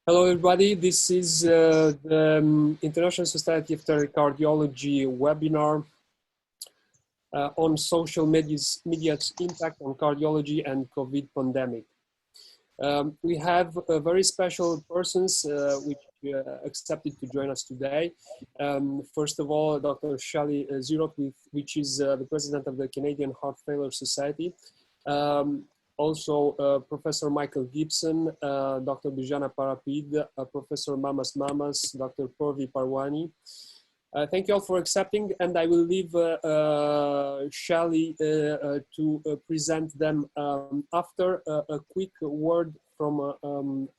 Hello, everybody. This is the International Society of Tele-Cardiology webinar on social media's impact on cardiology and COVID pandemic. We have very special persons which accepted to join us today. First of all, Dr. Shelley Zieroth, which is the president of the Canadian Heart Failure Society. Also, Professor Michael Gibson, Dr. Biljana PARAPID, Professor Mamas, Dr. Purvi Parwani. Thank you all for accepting, and I will leave Shelley to present them after a quick word from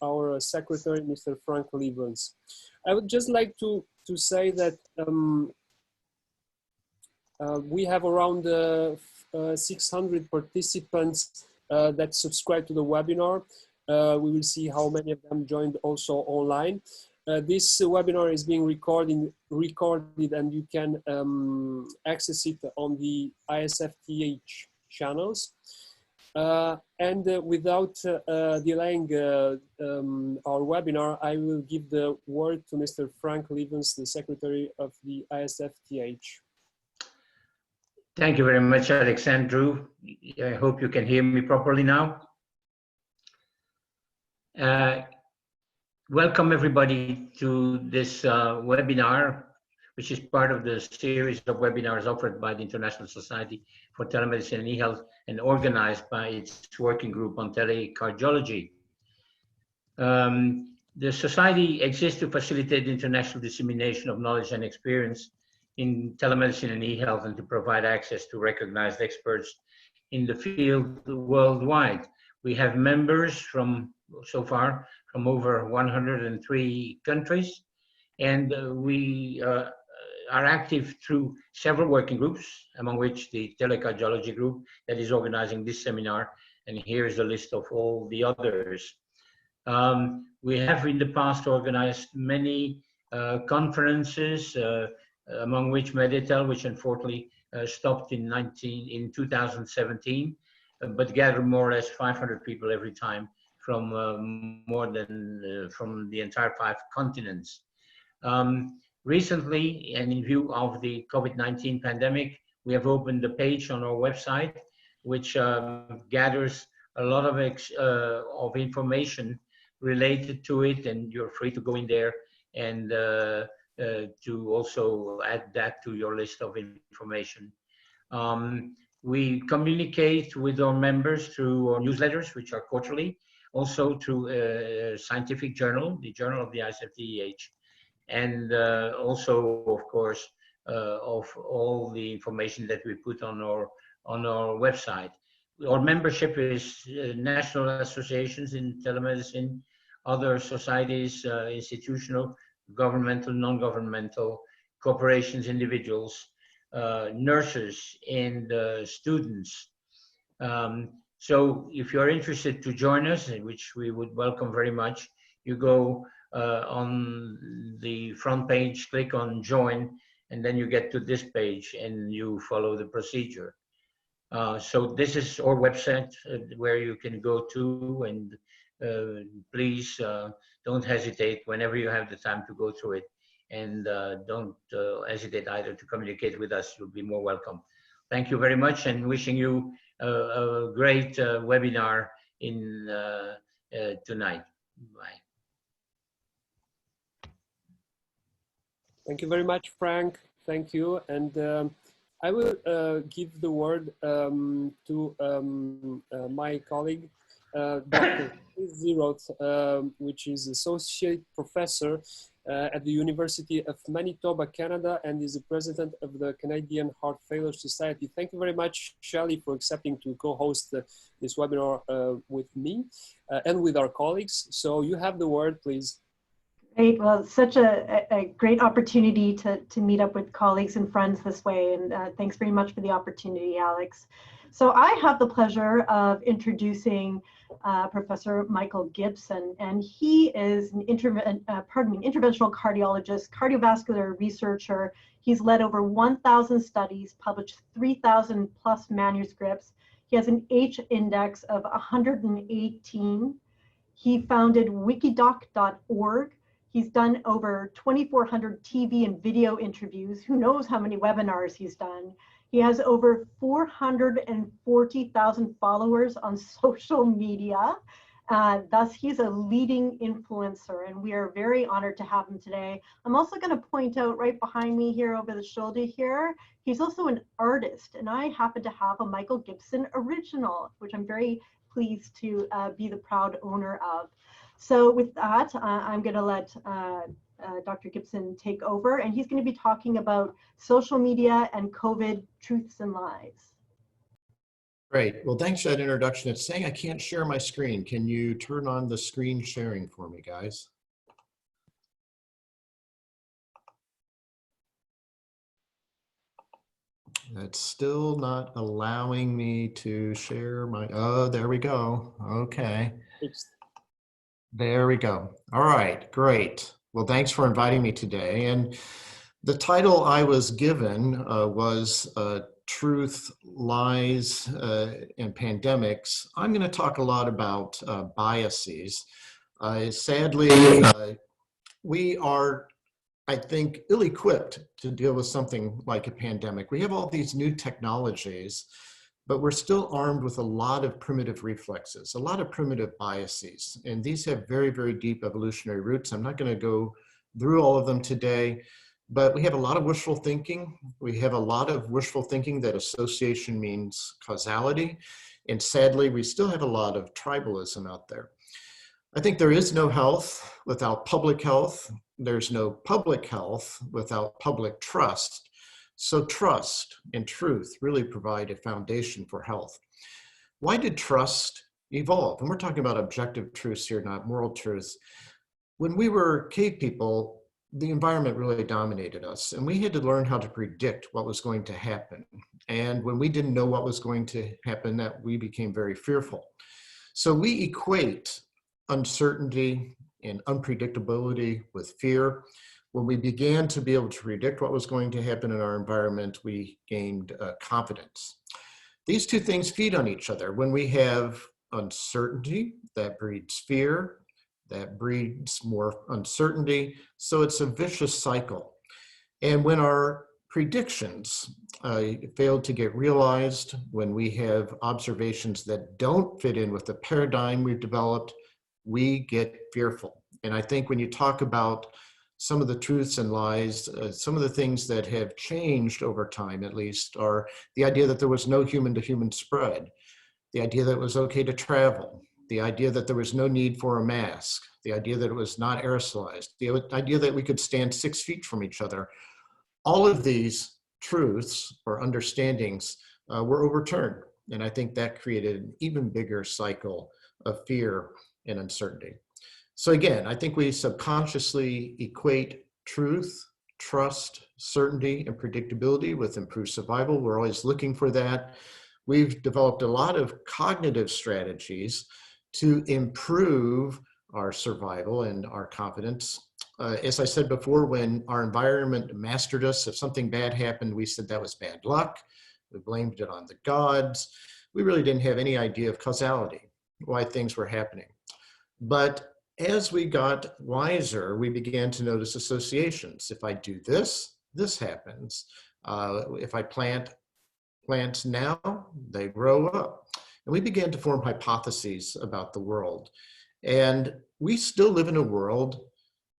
our secretary, Mr. Frank Levens. I would just like to say that we have around 600 participants that subscribe to the webinar. We will see how many of them joined also online. This webinar is being recorded and you can access it on the ISfTeH channels. Without delaying our webinar, I will give the word to Mr. Frank Levens, the Secretary of the ISfTeH. Thank you very much, Alexandru. I hope you can hear me properly now. Welcome everybody to this webinar, which is part of the series of webinars offered by the International Society for Telemedicine and eHealth and organized by its working group on tele-cardiology. The Society exists to facilitate the international dissemination of knowledge and experience in telemedicine and eHealth and to provide access to recognized experts in the field worldwide. We have members so far from over 103 countries, and we are active through several working groups, among which the Tele-Cardiology Group that is organizing this seminar, and here is a list of all the others. We have in the past organized many conferences, among which Meditel, which unfortunately stopped in 2017, but gathered more or less 500 people every time from from the entire 5 continents. Recently, and in view of the COVID-19 pandemic, we have opened a page on our website, which gathers a lot of information related to it, and you're free to go in there and to also add that to your list of information. We communicate with our members through our newsletters, which are quarterly, also through a scientific journal, the Journal of the ISfTeH, and also, of course, of all the information that we put on our website. Our membership is national associations in telemedicine, other societies, institutional, governmental, non-governmental, corporations, individuals, nurses, and students. So if you're interested to join us, which we would welcome very much, you go on the front page, click on join, and then you get to this page and you follow the procedure. So this is our website where you can go to, and please don't hesitate whenever you have the time to go through it, and don't hesitate either to communicate with us. You'll be more welcome. Thank you very much, and wishing you a great webinar in tonight. Bye. Thank you very much, Frank. Thank you. And I will give the word to my colleague, Dr. Zieroth, which is Associate Professor at the University of Manitoba, Canada, and is the President of the Canadian Heart Failure Society. Thank you very much, Shelley, for accepting to co-host this webinar with me and with our colleagues. So you have the word, please. Great. Well, it's such a great opportunity to meet up with colleagues and friends this way, and thanks very much for the opportunity, Alex. So I have the pleasure of introducing Professor Michael Gibson, and he is an interventional cardiologist, cardiovascular researcher. He's led over 1,000 studies, published 3,000 plus manuscripts. He has an H index of 118. He founded wikidoc.org. He's done over 2,400 TV and video interviews. Who knows how many webinars he's done. He has over 440,000 followers on social media. Thus, he's a leading influencer, and we are very honored to have him today. I'm also going to point out right behind me here over the shoulder here, he's also an artist, and I happen to have a Michael Gibson original, which I'm very pleased to be the proud owner of. So with that, I'm going to let Dr. Gibson take over, and he's going to be talking about social media and COVID truths and lies. Great. Well, thanks for that introduction. It's saying I can't share my screen. Can you turn on the screen sharing for me, guys? It's still not allowing me to share my, oh, there we go. Okay. There we go. All right, great. Well, thanks for inviting me today. And the title I was given was Truth, Lies, and Pandemics. I'm going to talk a lot about biases. Sadly, we are, I think, ill-equipped to deal with something like a pandemic. We have all these new technologies, but we're still armed with a lot of primitive reflexes, a lot of primitive biases. And these have very, very deep evolutionary roots. I'm not going to go through all of them today. But we have a lot of wishful thinking. We have a lot of wishful thinking that association means causality. And sadly, we still have a lot of tribalism out there. I think there is no health without public health. There's no public health without public trust. So trust and truth really provide a foundation for health. Why did trust evolve? And we're talking about objective truths here, not moral truths. When we were cave people, the environment really dominated us, and we had to learn how to predict what was going to happen. And when we didn't know what was going to happen, that we became very fearful. So we equate uncertainty and unpredictability with fear. When we began to be able to predict what was going to happen in our environment, we gained confidence. These two things feed on each other. When we have uncertainty, that breeds fear. That breeds more uncertainty. So it's a vicious cycle. And when our predictions fail to get realized, when we have observations that don't fit in with the paradigm we've developed, we get fearful. And I think when you talk about some of the truths and lies, some of the things that have changed over time, at least, are the idea that there was no human-to-human spread, the idea that it was okay to travel, the idea that there was no need for a mask, the idea that it was not aerosolized, the idea that we could stand 6 feet from each other. All of these truths or understandings were overturned. And I think that created an even bigger cycle of fear and uncertainty. So again, I think we subconsciously equate truth, trust, certainty, and predictability with improved survival. We're always looking for that. We've developed a lot of cognitive strategies to improve our survival and our confidence. As I said before, when our environment mastered us, if something bad happened, we said that was bad luck. We blamed it on the gods. We really didn't have any idea of causality, why things were happening. But as we got wiser, we began to notice associations. If I do this, this happens. If I plant plants now, they grow up. And we began to form hypotheses about the world. And we still live in a world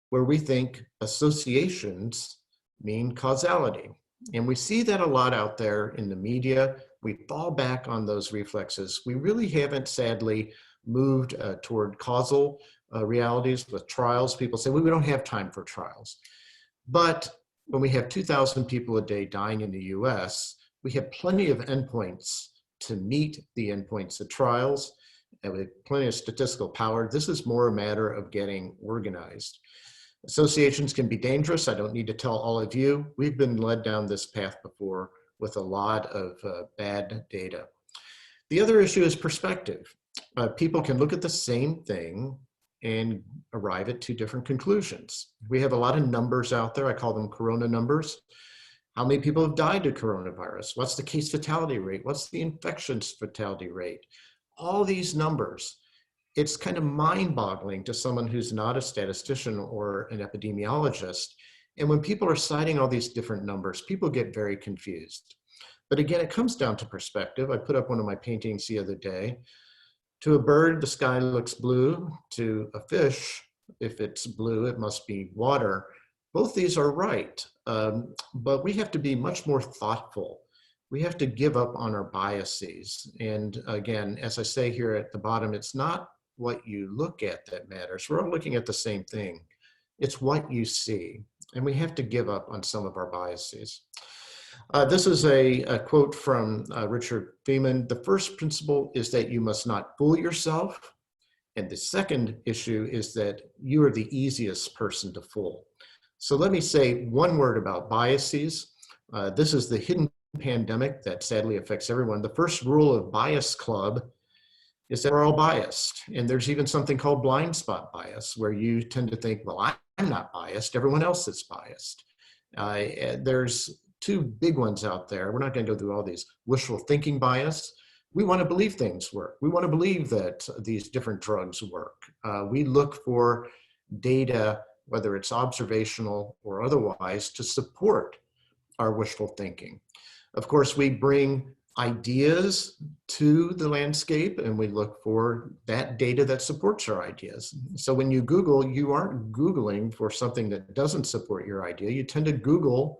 where we think associations mean causality. And we see that a lot out there in the media. We fall back on those reflexes. We really haven't, sadly, moved toward causal realities with trials. People say, well, we don't have time for trials. But when we have 2,000 people a day dying in the US, we have plenty of endpoints to meet the endpoints of trials, and with plenty of statistical power. This is more a matter of getting organized. Associations can be dangerous. I don't need to tell all of you. We've been led down this path before with a lot of bad data. The other issue is perspective. People can look at the same thing and arrive at two different conclusions. We have a lot of numbers out there. I call them corona numbers. How many people have died of coronavirus? What's the case fatality rate? What's the infections fatality rate? All these numbers. it's kind of mind-boggling to someone who's not a statistician or an epidemiologist. And when people are citing all these different numbers, people get very confused. But again, it comes down to perspective. I put up one of my paintings the other day. To a bird, the sky looks blue. To a fish, if it's blue, it must be water. Both these are right, but we have to be much more thoughtful. We have to give up on our biases. And again, as I say here at the bottom, it's not what you look at that matters. We're all looking at the same thing. It's what you see. And we have to give up on some of our biases. This is a quote from Richard Feynman. The first principle is that you must not fool yourself. And the second issue is that you are the easiest person to fool. So let me say one word about biases. This is the hidden pandemic that sadly affects everyone. The first rule of Bias Club is that we're all biased. And there's even something called blind spot bias, where you tend to think, well, I'm not biased, everyone else is biased. There's two big ones out there. We're not going to go through all these. Wishful thinking bias. We want to believe things work. We want to believe that these different drugs work. We look for data, whether it's observational or otherwise, to support our wishful thinking. Of course, we bring ideas to the landscape and we look for that data that supports our ideas. So when you Google, you aren't Googling for something that doesn't support your idea. You tend to Google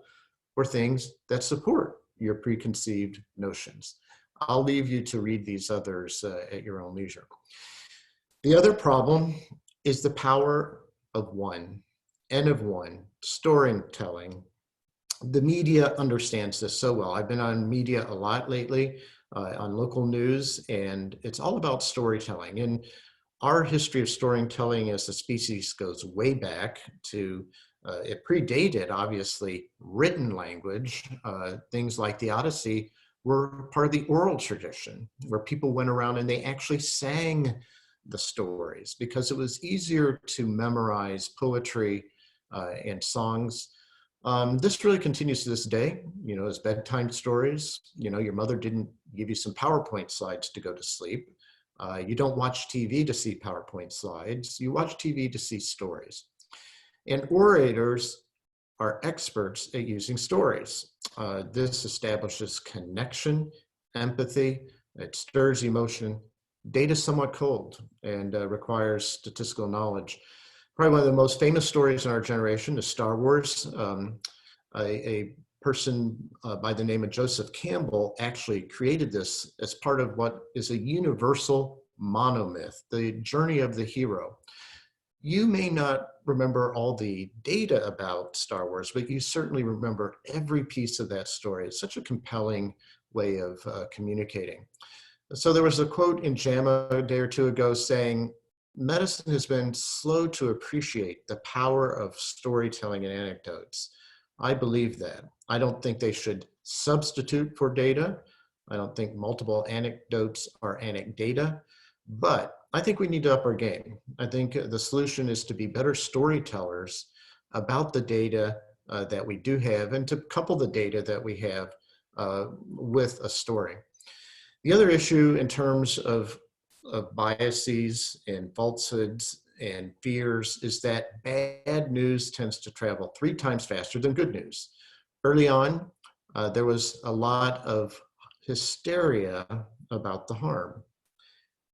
for things that support your preconceived notions. I'll leave you to read these others at your own leisure. The other problem is the power of one, N of one, storytelling. The media understands this so well. I've been on media a lot lately, on local news, and it's all about storytelling. And our history of storytelling as a species goes way back to, it predated, obviously, written language. Things like the Odyssey were part of the oral tradition, where people went around and they actually sang the stories because it was easier to memorize poetry and songs. This really continues to this day, you know, as bedtime stories. You know, your mother didn't give you some PowerPoint slides to go to sleep. You don't watch TV to see PowerPoint slides. You watch TV to see stories. And orators are experts at using stories. This establishes connection, empathy, it stirs emotion. Data is somewhat cold and requires statistical knowledge. Probably one of the most famous stories in our generation is Star Wars. A person by the name of Joseph Campbell actually created this as part of what is a universal monomyth, the journey of the hero. You may not remember all the data about Star Wars, but you certainly remember every piece of that story. It's such a compelling way of communicating. So there was a quote in JAMA a day or two ago saying, medicine has been slow to appreciate the power of storytelling and anecdotes. I believe that. I don't think they should substitute for data. I don't think multiple anecdotes are anecdata, but I think we need to up our game. I think the solution is to be better storytellers about the data that we do have and to couple the data that we have with a story. The other issue in terms of biases and falsehoods and fears is that bad news tends to travel 3 times faster than good news. Early on, there was a lot of hysteria about the harm.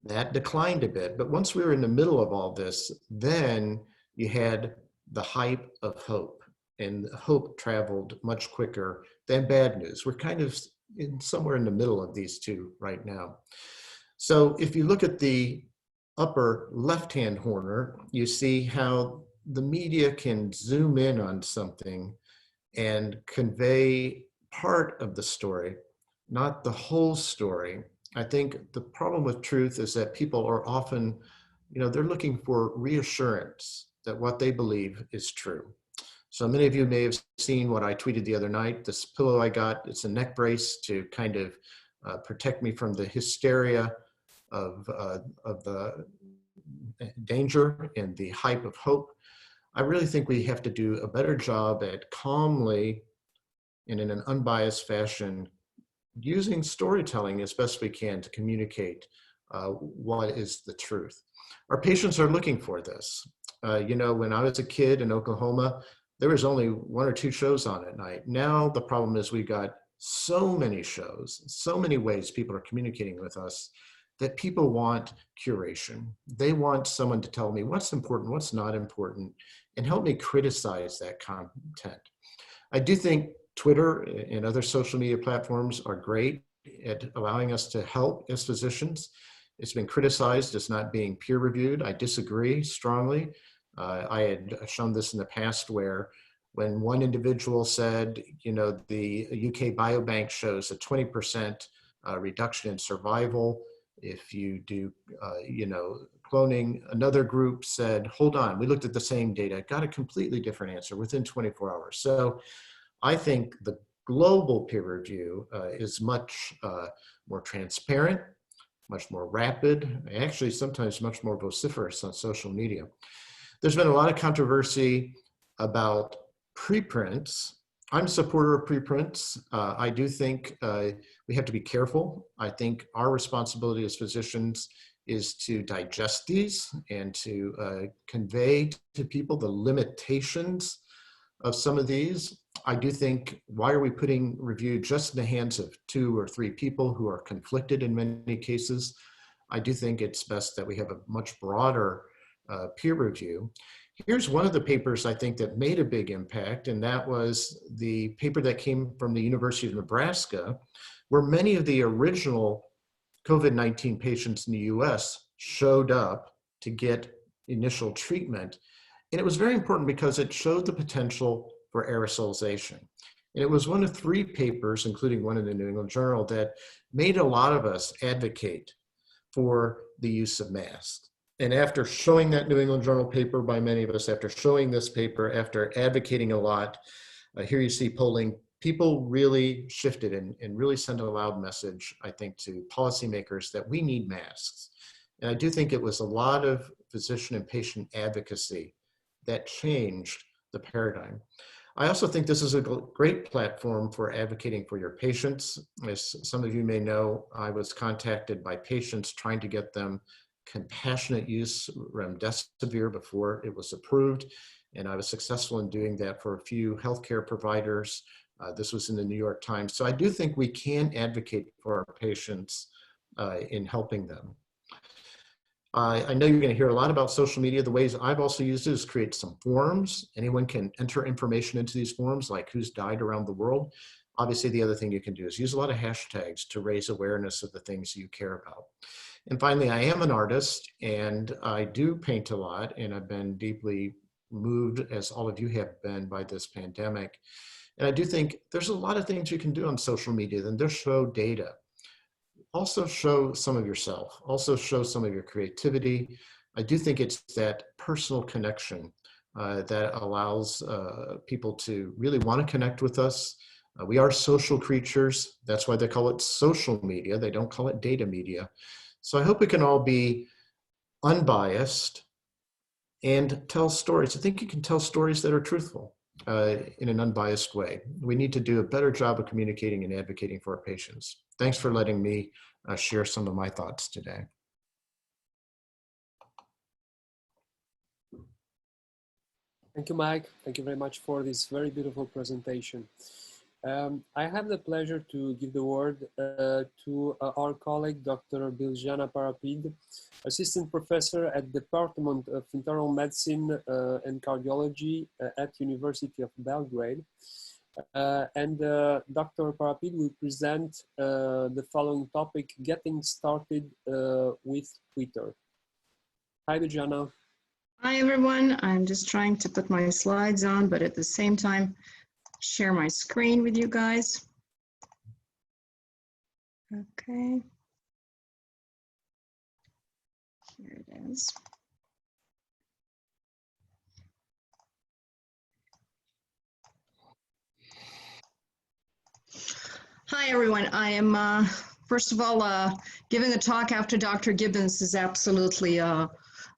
That declined a bit, but once we were in the middle of all this, then you had the hype of hope, and hope traveled much quicker than bad news. We're kind of somewhere in the middle of these two right now. So if you look at the upper left-hand corner, you see how the media can zoom in on something and convey part of the story, not the whole story. I think the problem with truth is that people are often, you know, they're looking for reassurance that what they believe is true. So many of you may have seen what I tweeted the other night. This pillow I got, it's a neck brace to kind of protect me from the hysteria of the danger and the hype of hope. I really think we have to do a better job at calmly and in an unbiased fashion using storytelling as best we can to communicate what is the truth. Our patients are looking for this. You know, when I was a kid in Oklahoma, there was only 1 or 2 shows on at night. Now the problem is we got so many shows, so many ways people are communicating with us, that people want curation. They want someone to tell me what's important, what's not important, and help me criticize that content. I do think Twitter and other social media platforms are great at allowing us to help as physicians. It's been criticized as not being peer reviewed. I disagree strongly. I had shown this in the past where when one individual said, you know, the UK Biobank shows a 20% reduction in survival if you do, you know, cloning. Another group said, hold on, we looked at the same data, got a completely different answer within 24 hours. So I think the global peer review is much more transparent, much more rapid, actually sometimes much more vociferous on social media. There's been a lot of controversy about preprints. I'm a supporter of preprints. I do think we have to be careful. I think our responsibility as physicians is to digest these and to convey to people the limitations of some of these. I do think, why are we putting review just in the hands of 2 or 3 people who are conflicted in many cases? I do think it's best that we have a much broader peer review. Here's one of the papers I think that made a big impact, and that was the paper that came from the University of Nebraska, where many of the original COVID-19 patients in the US showed up to get initial treatment. And it was very important because it showed the potential for aerosolization. And it was one of 3 papers, including one in the New England Journal, that made a lot of us advocate for the use of masks. And after showing that New England Journal paper by many of us, after showing this paper, after advocating a lot, here you see polling, people really shifted and really sent a loud message, I think, to policymakers that we need masks. And I do think it was a lot of physician and patient advocacy that changed the paradigm. I also think this is a great platform for advocating for your patients. As some of you may know, I was contacted by patients trying to get them compassionate use remdesivir before it was approved. And I was successful in doing that for a few healthcare providers. This was in the New York Times. So I do think we can advocate for our patients in helping them. I know you're going to hear a lot about social media. The ways I've also used it is create some forums. Anyone can enter information into these forums, like who's died around the world. Obviously, the other thing you can do is use a lot of hashtags to raise awareness of the things you care about. And finally, I am an artist and I do paint a lot, and I've been deeply moved, as all of you have been, by this pandemic. And I do think there's a lot of things you can do on social media that just show data. Also show some of yourself, also show some of your creativity. I do think it's that personal connection that allows people to really want to connect with us. We are social creatures. That's why they call it social media. They don't call it data media. So I hope we can all be unbiased and tell stories. I think you can tell stories that are truthful in an unbiased way. We need to do a better job of communicating and advocating for our patients. Thanks for letting me share some of my thoughts today. Thank you, Mike. Thank you very much for this very beautiful presentation. I have the pleasure to give the word to our colleague, Dr. Biljana PARAPID, Assistant Professor at the Department of Internal Medicine and Cardiology at University of Belgrade. Dr. PARAPID will present the following topic, getting started with Twitter. Hi, Biljana. Hi, everyone. I'm just trying to put my slides on, but at the same time, share my screen with you guys. Okay. Here it is. Hi, everyone. I am, first of all, giving a talk after Dr. Gibbons is absolutely a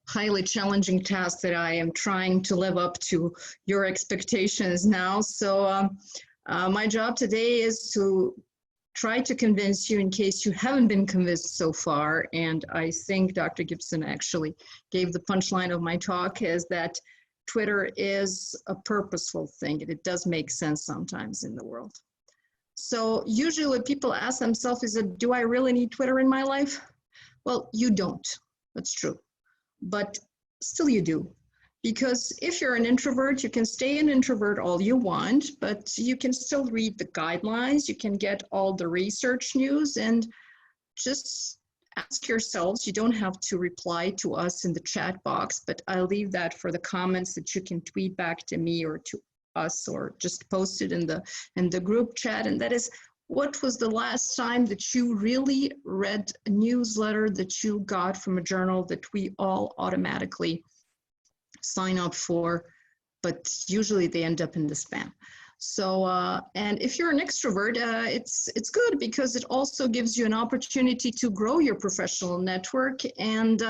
highly challenging task that I am trying to live up to your expectations now. So my job today is to try to convince you in case you haven't been convinced so far. And I think Dr. Gibson actually gave the punchline of my talk, is that Twitter is a purposeful thing, and it does make sense sometimes in the world. So usually what people ask themselves is, do I really need Twitter in my life? Well, you don't. That's true. But still you do. Because if you're an introvert, you can stay an introvert all you want, but you can still read the guidelines, you can get all the research news, and just ask yourselves, you don't have to reply to us in the chat box, but I'll leave that for the comments that you can tweet back to me or to us, or just post it in the group chat. And that is, what was the last time that you really read a newsletter that you got from a journal that we all automatically sign up for, but usually they end up in the spam. So, and if you're an extrovert, it's good because it also gives you an opportunity to grow your professional network. And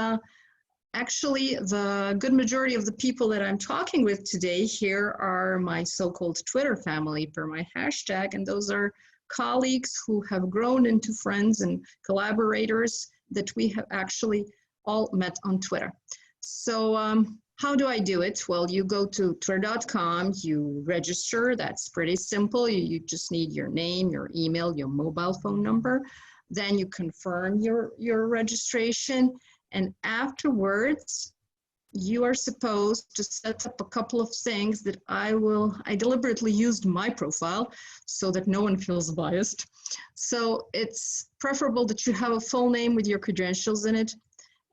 actually, the good majority of the people that I'm talking with today here are my so-called Twitter family per my hashtag, and those are colleagues who have grown into friends and collaborators that we have actually all met on Twitter. So, how do I do it? Well, you go to twitter.com, you register. That's pretty simple. You just need your name, your email, your mobile phone number. Then you confirm your registration. And afterwards, you are supposed to set up a couple of things that I deliberately used my profile so that no one feels biased. So it's preferable that you have a full name with your credentials in it.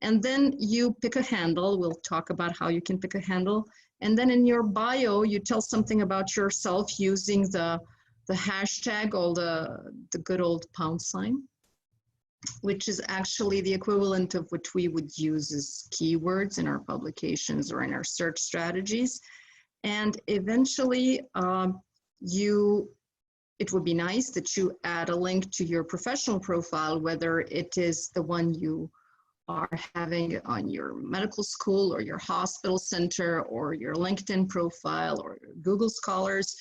And then you pick a handle. We'll talk about how you can pick a handle. And then in your bio, you tell something about yourself using the hashtag or the good old £, which is actually the equivalent of what we would use as keywords in our publications or in our search strategies. And eventually, it would be nice that you add a link to your professional profile, whether it is the one you are having on your medical school or your hospital center or your LinkedIn profile or Google Scholars.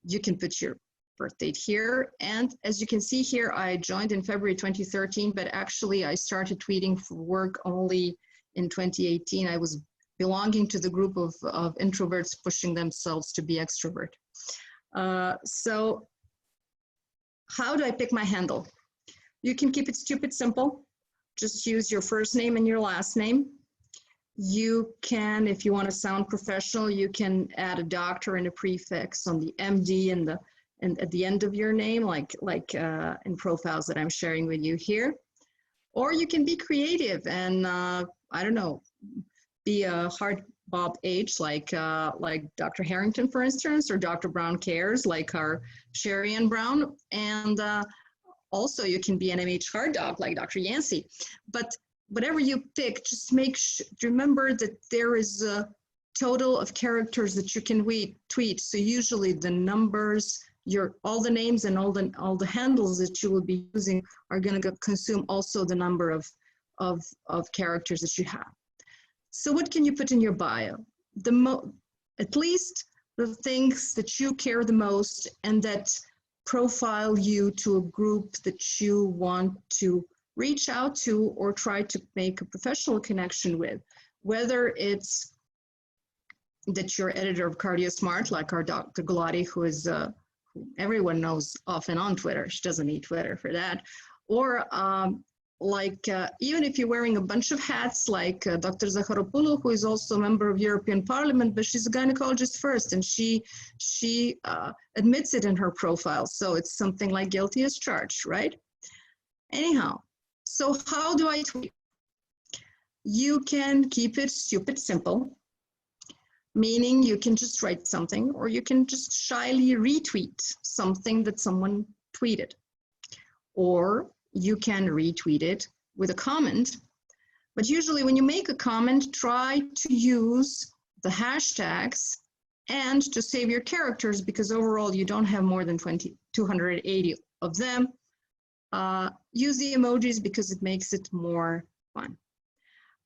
You can put your birth date here. And as you can see here, I joined in February 2013, but actually I started tweeting for work only in 2018. I was belonging to the group of introverts pushing themselves to be extrovert. So how do I pick my handle? You can keep it stupid simple. Just use your first name and your last name. You can, if you want to sound professional, you can add a doctor and a prefix on the MD and at the end of your name, like in profiles that I'm sharing with you here. Or you can be creative and, I don't know, be a hard Bob H, like Dr. Harrington, for instance, or Dr. Brown Cares, like our Sherry Ann Brown. And also, you can be an MH hard dog like Dr. Yancey, but whatever you pick, just remember that there is a total of characters that you can tweet. So usually the numbers, all the names and all the handles that you will be using are going to consume also the number of characters that you have. So what can you put in your bio? At least the things that you care the most and that profile you to a group that you want to reach out to or try to make a professional connection with, whether it's that you're editor of CardioSmart, like our Dr. Galati, who is who everyone knows often on Twitter. She doesn't need Twitter for that. Or even if you're wearing a bunch of hats, like Dr. Zaharopoulou, who is also a member of European Parliament, but she's a gynecologist first, and she admits it in her profile. So it's something like guilty as charged, right? Anyhow, so how do I tweet? You can keep it stupid simple, meaning you can just write something, or you can just shyly retweet something that someone tweeted. Or you can retweet it with a comment, but usually when you make a comment, try to use the hashtags and to save your characters, because overall you don't have more than 280 of them. Use the emojis because it makes it more fun.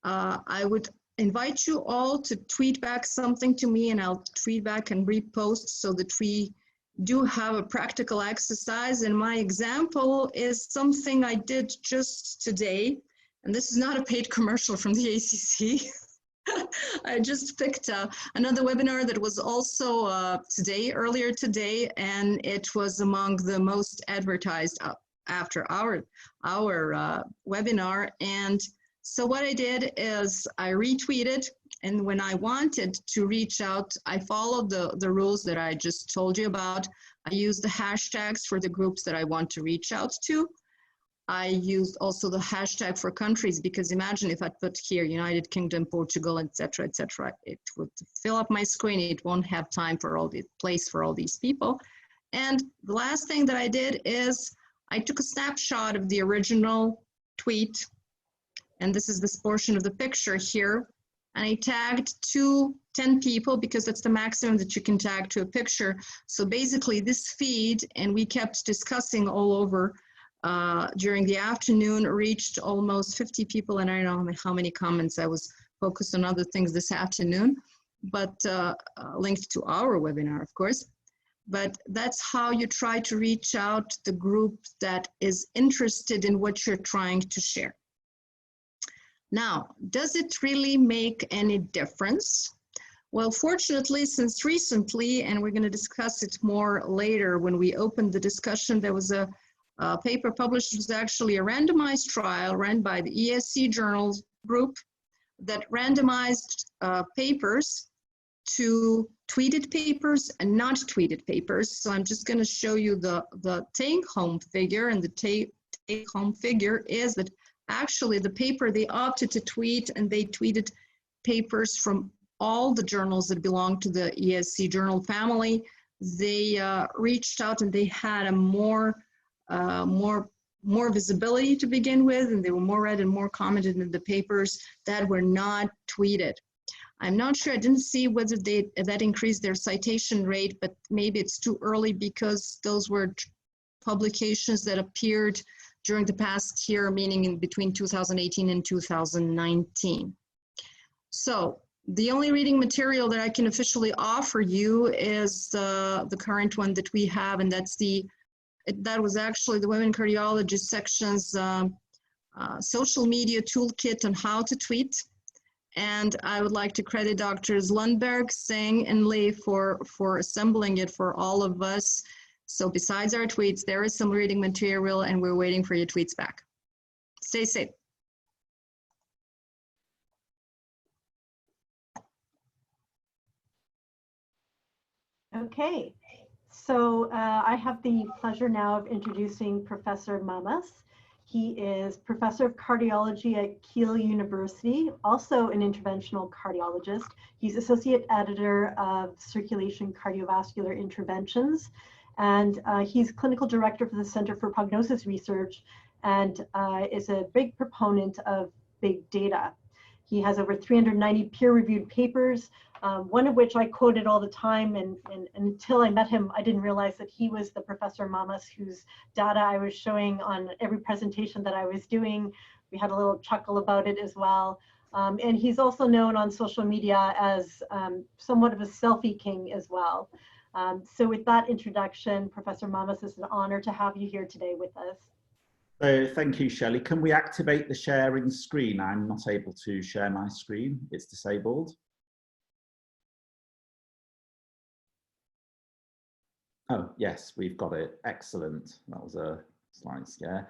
I would invite you all to tweet back something to me, and I'll tweet back and repost so that we do have a practical exercise, and my example is something I did just today. And this is not a paid commercial from the ACC. I just picked another webinar that was also earlier today, and it was among the most advertised after our webinar. And so what I did is I retweeted, and when I wanted to reach out, I followed the rules that I just told you about. I used the hashtags for the groups that I want to reach out to. I used also the hashtag for countries, because imagine if I put here United Kingdom, Portugal, etc., etc., it would fill up my screen. It won't have time for all the place for all these people. And the last thing that I did is I took a snapshot of the original tweet, and this is this portion of the picture here, and I tagged 10 people, because that's the maximum that you can tag to a picture. So basically this feed, and we kept discussing all over during the afternoon, reached almost 50 people, and I don't know how many comments. I was focused on other things this afternoon, but linked to our webinar, of course. But that's how you try to reach out to the group that is interested in what you're trying to share. Now, does it really make any difference? Well, fortunately, since recently, and we're going to discuss it more later when we open the discussion, there was a paper published. It was actually a randomized trial run by the ESC Journals group that randomized papers to tweeted papers and not tweeted papers. So I'm just going to show you the take-home figure, and the take-home figure is that actually the paper they opted to tweet, and they tweeted papers from all the journals that belong to the ESC journal family. They reached out, and they had a more visibility to begin with, and they were more read and more commented in the papers that were not tweeted. I'm not sure, I didn't see whether that increased their citation rate, but maybe it's too early, because those were publications that appeared during the past year, meaning in between 2018 and 2019. So the only reading material that I can officially offer you is the current one that we have, and that was actually the Women Cardiologist section's social media toolkit on how to tweet. And I would like to credit Drs. Lundberg, Singh, and Lee for assembling it for all of us. So besides our tweets, there is some reading material, and we're waiting for your tweets back. Stay safe. Okay, so I have the pleasure now of introducing Professor Mamas. He is Professor of Cardiology at Kiel University, also an interventional cardiologist. He's Associate Editor of Circulation Cardiovascular Interventions, and he's Clinical Director for the Center for Prognosis Research, and is a big proponent of big data. He has over 390 peer-reviewed papers, one of which I quoted all the time, and until I met him, I didn't realize that he was the Professor Mamas whose data I was showing on every presentation that I was doing. We had a little chuckle about it as well. And he's also known on social media as somewhat of a selfie king as well. So with that introduction, Professor Mamas, it's an honor to have you here today with us. So thank you, Shelley. Can we activate the sharing screen? I'm not able to share my screen. It's disabled. Oh, yes, we've got it. Excellent. That was a slight scare.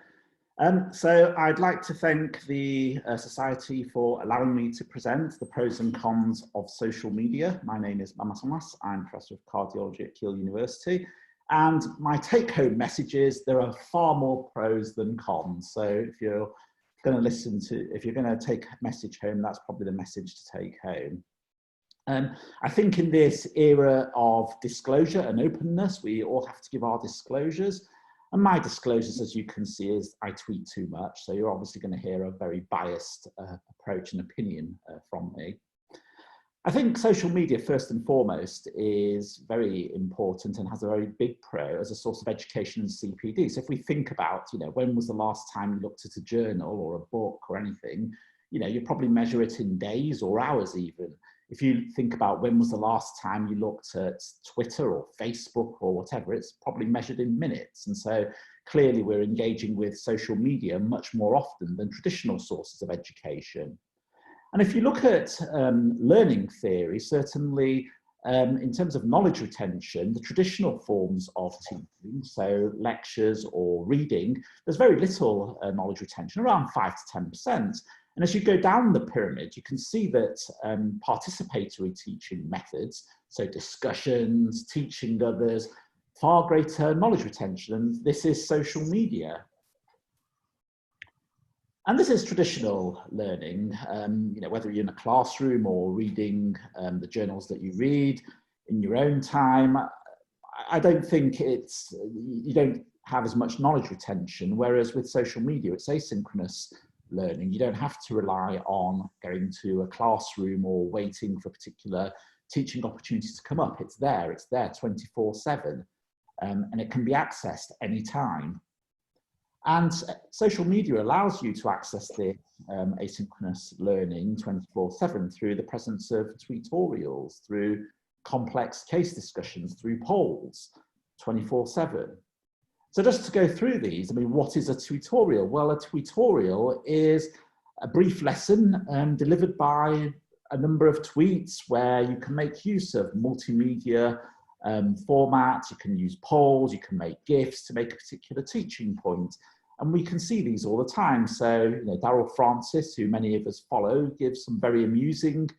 So I'd like to thank the Society for allowing me to present the pros and cons of social media. My name is Mamas Mamas. I'm Professor of Cardiology at Kiel University. And my take-home message is there are far more pros than cons. So if you're going to take a message home, that's probably the message to take home. I think in this era of disclosure and openness, we all have to give our disclosures. And my disclosures, as you can see, is I tweet too much. So you're obviously going to hear a very biased approach and opinion from me. I think social media, first and foremost, is very important and has a very big pro as a source of education and CPD. So if we think about, when was the last time you looked at a journal or a book or anything, you probably measure it in days or hours even. if you think about when was the last time you looked at Twitter or Facebook or whatever, it's probably measured in minutes. And so clearly we're engaging with social media much more often than traditional sources of education. And if you look at learning theory, certainly in terms of knowledge retention, the traditional forms of teaching, so lectures or reading, there's very little knowledge retention, around 5 to 10%. And as you go down the pyramid, you can see that participatory teaching methods, so discussions, teaching others, far greater knowledge retention, and this is social media. And this is traditional learning, you know, whether you're in a classroom or reading the journals that you read in your own time. I don't think it's, you don't have as much knowledge retention, whereas with social media, it's asynchronous learning. You don't have to rely on going to a classroom or waiting for particular teaching opportunities to come up. It's there 24/7, and it can be accessed anytime. And social media allows you to access the asynchronous learning 24/7 through the presence of tutorials, through complex case discussions, through polls, 24/7. So just to go through these, I mean, what is a tutorial? Well, a tutorial is a brief lesson delivered by a number of tweets where you can make use of multimedia format, you can use polls, you can make GIFs to make a particular teaching point. And we can see these all the time. So, you know, Darryl Francis, who many of us follow, gives some very amusing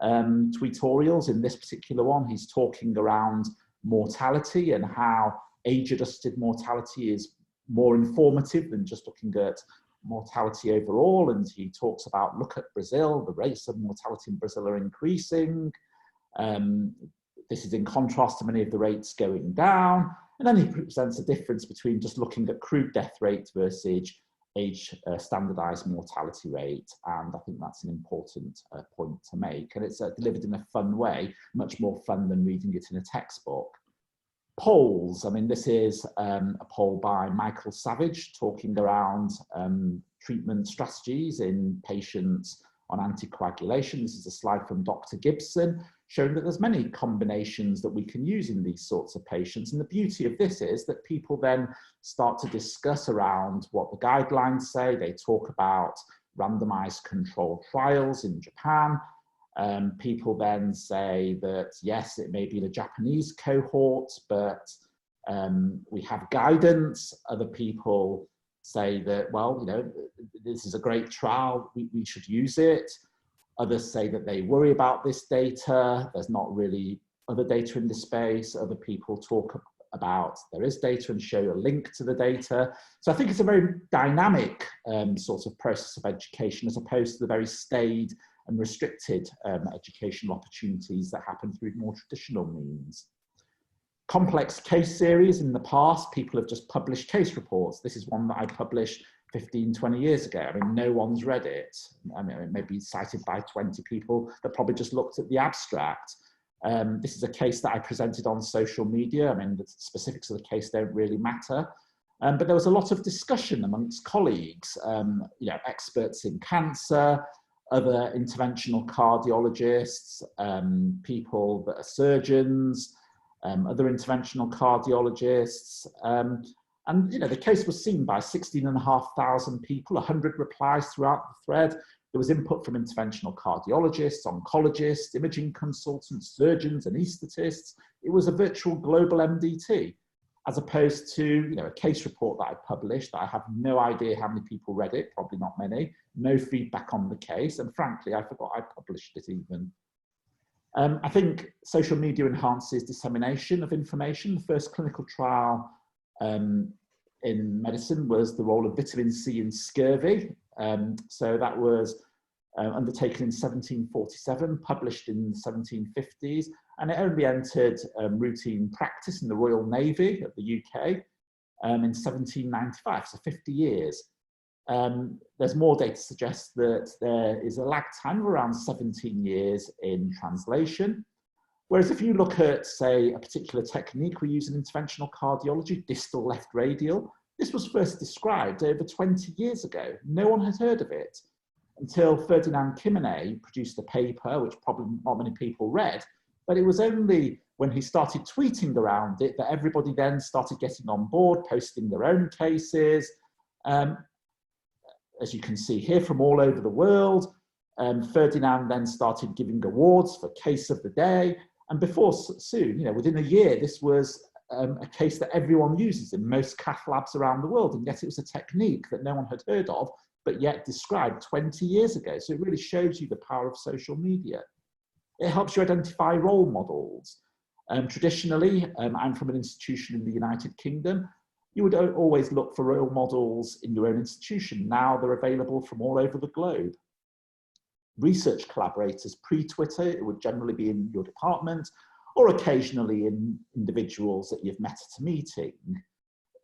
tutorials. In this particular one, he's talking around mortality and how age-adjusted mortality is more informative than just looking at mortality overall. And he talks about, look at Brazil, the rates of mortality in Brazil are increasing. This is in contrast to many of the rates going down. And then he presents a difference between just looking at crude death rate versus age standardized mortality rate. And I think that's an important point to make. And it's delivered in a fun way, much more fun than reading it in a textbook. Polls, I mean, this is a poll by Michael Savage talking around treatment strategies in patients on anticoagulation. This is a slide from Dr. Gibson showing that there's many combinations that we can use in these sorts of patients. And the beauty of this is that people then start to discuss around what the guidelines say. They talk about randomized controlled trials in Japan. People then say that, yes, it may be in a Japanese cohort, but we have guidance. Other people say that, well, you know, this is a great trial, we should use it. Others say that they worry about this data. There's not really other data in this space. Other people talk about there is data and show a link to the data. So I think it's a very dynamic sort of process of education as opposed to the very staid and restricted educational opportunities that happen through more traditional means. Complex case series, in the past, people have just published case reports. This is one that I published 15, 20 years ago. I mean, no one's read it. I mean, it may be cited by 20 people that probably just looked at the abstract. This is a case that I presented on social media. I mean, the specifics of the case don't really matter. But there was a lot of discussion amongst colleagues, you know, experts in cancer, other interventional cardiologists, people that are surgeons, other interventional cardiologists. And, you know, the case was seen by 16,500 people, 100 replies throughout the thread. There was input from interventional cardiologists, oncologists, imaging consultants, surgeons, anaesthetists. It was a virtual global MDT, as opposed to, you know, a case report that I published. I have no idea how many people read it, probably not many, no feedback on the case. And frankly, I forgot I published it even. I think social media enhances dissemination of information. The first clinical trial in medicine was the role of vitamin C in scurvy. So that was undertaken in 1747, published in the 1750s, and it only entered routine practice in the Royal Navy of the UK in 1795, so 50 years. There's more data to suggest that there is a lag time of around 17 years in translation. Whereas if you look at, say, a particular technique we use in interventional cardiology, distal left radial, this was first described over 20 years ago. No one had heard of it. until Ferdinand Quimenet produced a paper, which probably not many people read, but it was only when he started tweeting around it that everybody then started getting on board, posting their own cases. As you can see here, from all over the world. Ferdinand then started giving awards for case of the day. And before soon, within a year, this was a case that everyone uses in most cath labs around the world. And yet it was a technique that no one had heard of, but yet described 20 years ago. So it really shows you the power of social media. It helps you identify role models. Traditionally, I'm from an institution in the United Kingdom. You would always look for role models in your own institution. Now they're available from all over the globe. Research collaborators pre-Twitter, it would generally be in your department or occasionally in individuals that you've met at a meeting.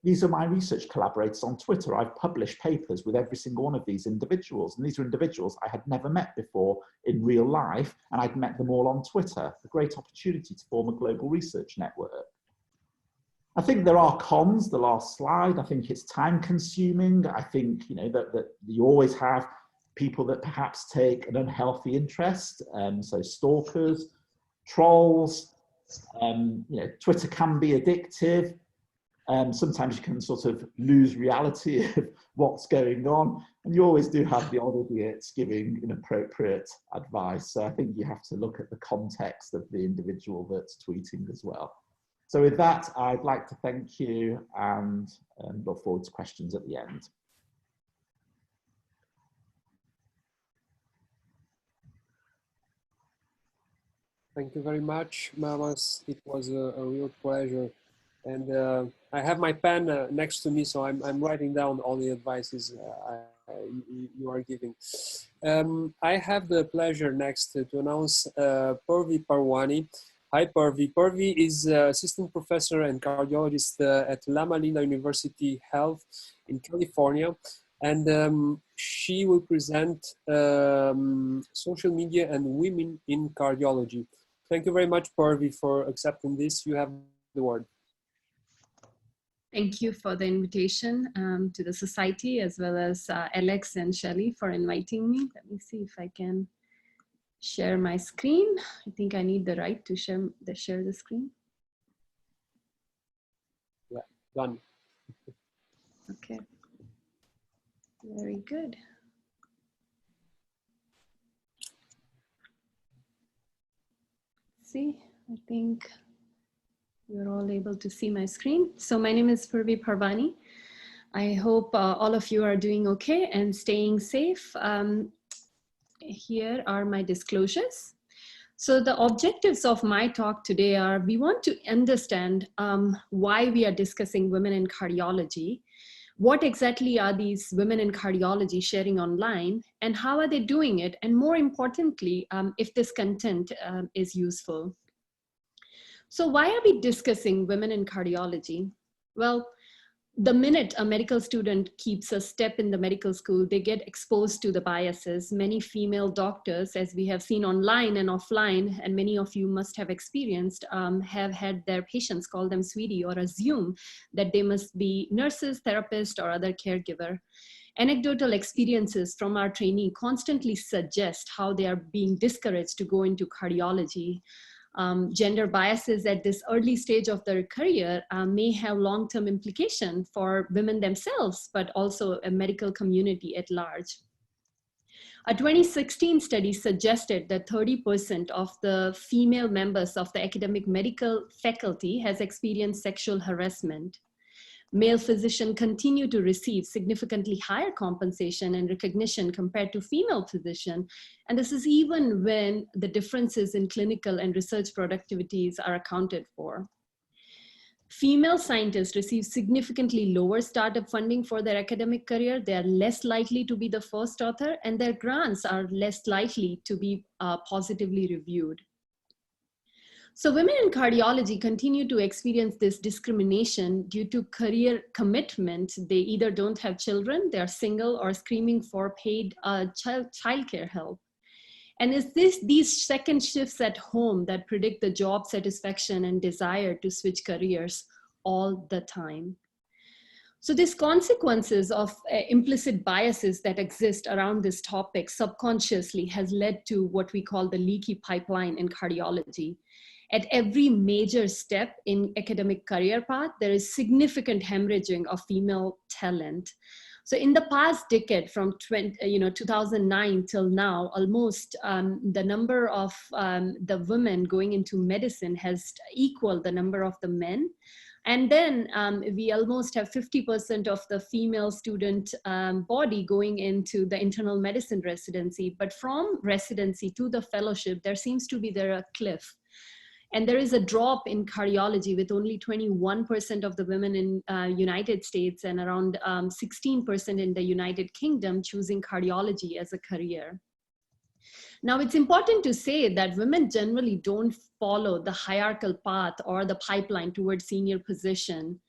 These are my research collaborators on Twitter. I've published papers with every single one of these individuals, and these are individuals I had never met before in real life, and I'd met them all on Twitter. A great opportunity to form a global research network. I think there are cons, the last slide. I think it's time consuming. I think that you always have people that perhaps take an unhealthy interest, so stalkers, trolls. Twitter can be addictive. Sometimes you can sort of lose reality of what's going on, and you always do have the odd idiots giving inappropriate advice. So I think you have to look at the context of the individual that's tweeting as well. So with that, I'd like to thank you and look forward to questions at the end. Thank you very much, Mamas. It was a real pleasure. And I have my pen next to me, so I'm writing down all the advices you are giving. I have the pleasure next to announce Purvi Parwani. Hi, Purvi. Purvi is assistant professor and cardiologist at Loma University Health in California. And she will present social media and women in cardiology. Thank you very much, Purvi, for accepting this. You have the word. Thank you for the invitation to the society, as well as Alex and Shelley for inviting me. Let me see if I can share my screen. I think I need the right to share the screen. Yeah, done. Okay. Very good. See, I think you're all able to see my screen. So my name is Purvi Parwani. I hope all of you are doing okay and staying safe. Here are my disclosures. So the objectives of my talk today are, we want to understand why we are discussing women in cardiology. What exactly are these women in cardiology sharing online, and how are they doing it? And more importantly, if this content is useful. So why are we discussing women in cardiology? Well, the minute a medical student keeps a step in the medical school, they get exposed to the biases. Many female doctors, as we have seen online and offline, and many of you must have experienced, have had their patients call them sweetie or assume that they must be nurses, therapists, or other caregiver. Anecdotal experiences from our trainee constantly suggest how they are being discouraged to go into cardiology. Gender biases at this early stage of their career may have long-term implication for women themselves, but also a medical community at large. A 2016 study suggested that 30% of the female members of the academic medical faculty has experienced sexual harassment. Male physicians continue to receive significantly higher compensation and recognition compared to female physicians. And this is even when the differences in clinical and research productivities are accounted for. Female scientists receive significantly lower startup funding for their academic career. They are less likely to be the first author, and their grants are less likely to be positively reviewed. So women in cardiology continue to experience this discrimination due to career commitment. They either don't have children, they're single, or screaming for paid childcare help. And it's these second shifts at home that predict the job satisfaction and desire to switch careers all the time. So these consequences of implicit biases that exist around this topic subconsciously has led to what we call the leaky pipeline in cardiology. At every major step in academic career path, there is significant hemorrhaging of female talent. So in the past decade, from 2009 till now, almost the number of the women going into medicine has equaled the number of the men. And then we almost have 50% of the female student body going into the internal medicine residency. But from residency to the fellowship, there seems to be a cliff. And there is a drop in cardiology with only 21% of the women in United States and around 16% in the United Kingdom choosing cardiology as a career. Now, it's important to say that women generally don't follow the hierarchical path or the pipeline towards senior position.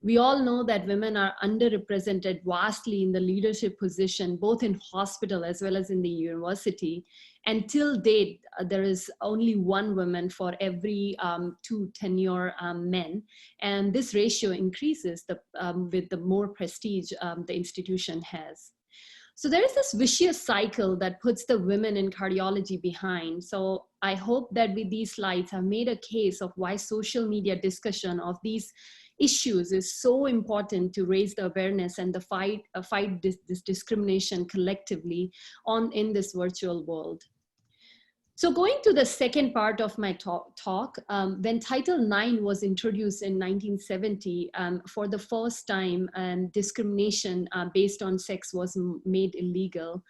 We all know that women are underrepresented vastly in the leadership position, both in hospital as well as in the university. Until date, there is only one woman for every 2 tenure men. And this ratio increases with the more prestige the institution has. So there is this vicious cycle that puts the women in cardiology behind. So I hope that with these slides, I've made a case of why social media discussion of these issues is so important to raise the awareness and the fight this discrimination collectively in this virtual world. So going to the second part of my talk, when Title IX was introduced in 1970, for the first time, discrimination based on sex was made illegal.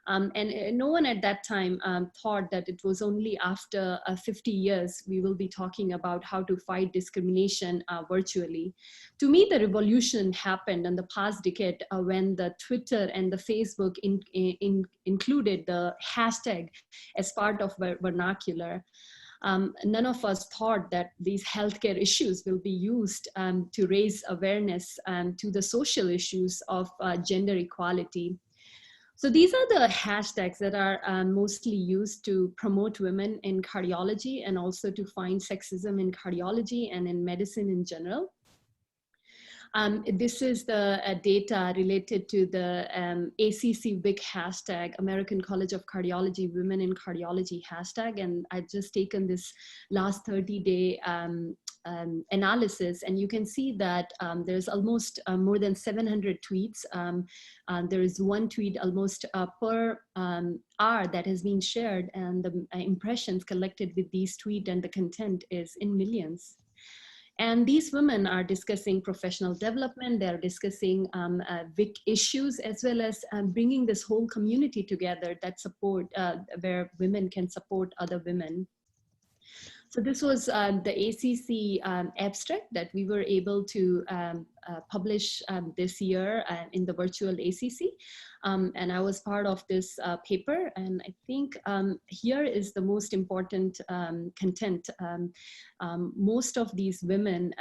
And no one at that time thought that it was only after 50 years we will be talking about how to fight discrimination virtually. To me, the revolution happened in the past decade when the Twitter and the Facebook included the hashtag as part of vernacular. None of us thought that these healthcare issues will be used to raise awareness to the social issues of gender equality. So these are the hashtags that are mostly used to promote women in cardiology and also to find sexism in cardiology and in medicine in general. This is the data related to the ACC WIC hashtag, American College of Cardiology, Women in Cardiology hashtag. And I've just taken this last 30-day analysis, and you can see that there's almost more than 700 tweets. There is one tweet almost per hour that has been shared, and the impressions collected with these tweets and the content is in millions. And these women are discussing professional development, they're discussing WIC issues, as well as bringing this whole community together that support, where women can support other women. So this was the ACC abstract that we were able to publish this year in the virtual ACC. And I was part of this paper. And I think here is the most important content. Most of these women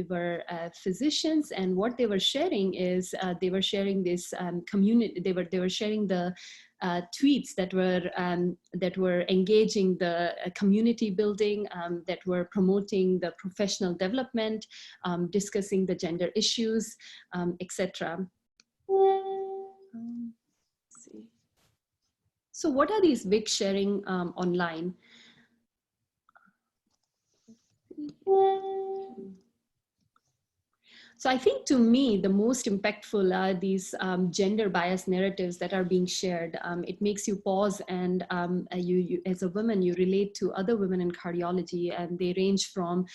were physicians, and what they were sharing is they were sharing this community, they were sharing the tweets that were engaging the community building, that were promoting the professional development, discussing the gender issues, etc. So what are these WIC sharing online? So I think to me, the most impactful are these gender bias narratives that are being shared. It makes you pause, and you as a woman, you relate to other women in cardiology, and they range from